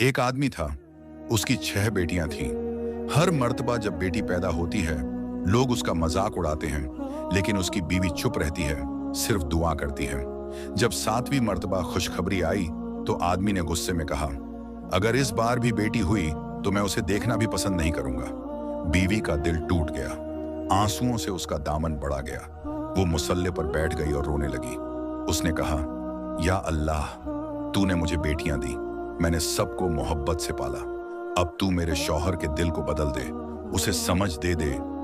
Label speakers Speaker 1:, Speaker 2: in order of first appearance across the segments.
Speaker 1: एक आदमी था, उसकी 6 बेटियां थीं। हर मर्तबा जब बेटी पैदा होती है, लोग उसका मजाक उड़ाते हैं, लेकिन उसकी बीवी चुप रहती है, सिर्फ दुआ करती है। जब 7वीं मर्तबा खुशखबरी आई, तो आदमी ने गुस्से में कहा, अगर इस बार भी बेटी हुई, तो मैं उसे देखना भी पसंद नहीं करूंगा। बीवी का दिल टूट गया, आंसुओं से उसका दामन बढ़ा गया। वो मुसल्ले पर बैठ गई और रोने लगी। उसने कहा, या अल्लाह, तूने मुझे बेटियां दी, मैंने सबको मोहब्बत से पाला। अब तू मेरे शौहर के दिल को बदल दे, उसे समझ दे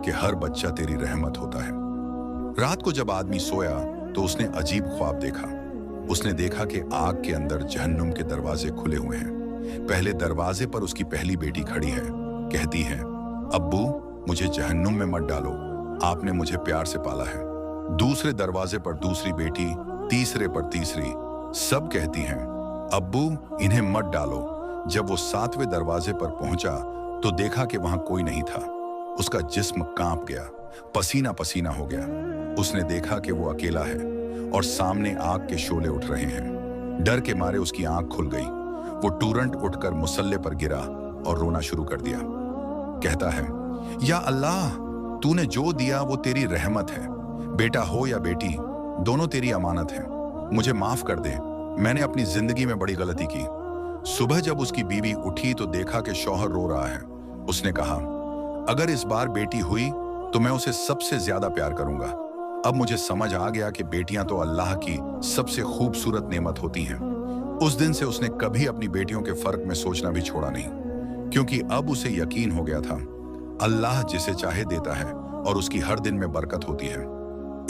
Speaker 1: कि हर बच्चा तेरी रहमत होता है। रात को जब आदमी सोया, तो उसने अजीब ख्वाब देखा। उसने देखा कि आग के अंदर जहन्नुम के दरवाजे खुले हुए हैं। पहले दरवाजे पर उसकी पहली बेटी खड़ी है, कहती है, अब्बू, मुझे जहन्नुम में मत डालो, आपने मुझे प्यार से पाला है। दूसरे दरवाजे पर दूसरी बेटी, तीसरे पर तीसरी, सब कहती हैं, अब्बू, इन्हें मत डालो। जब वो 7वें दरवाजे पर पहुंचा, तो देखा कि वहां कोई नहीं था। उसका जिस्म कांप गया, पसीना पसीना हो गया। उसने देखा कि वो अकेला है और सामने आग के शोले उठ रहे हैं। डर के मारे उसकी आंख खुल गई। वो तुरंत उठकर मुसल्ले पर गिरा और रोना शुरू कर दिया। कहता है, या अल्लाह, तूने जो दिया वो तेरी रहमत है। बेटा हो या बेटी, दोनों तेरी अमानत है। मुझे माफ कर दे, मैंने अपनी जिंदगी में बड़ी गलती की। सुबह जब उसकी बीवी उठी, तो देखा कि शौहर रो रहा है। उसने कहा, अगर इस बार बेटी हुई, तो मैं उसे सबसे ज्यादा प्यार करूंगा। अब मुझे समझ आ गया कि बेटियां तो अल्लाह की सबसे खूबसूरत नेमत होती हैं। उस दिन से उसने कभी अपनी बेटियों के फर्क में सोचना भी छोड़ा नहीं, क्योंकि अब उसे यकीन हो गया था, अल्लाह जिसे चाहे देता है और उसकी हर दिन में बरकत होती है।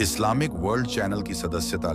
Speaker 1: इस्लामिक वर्ल्ड चैनल की सदस्यता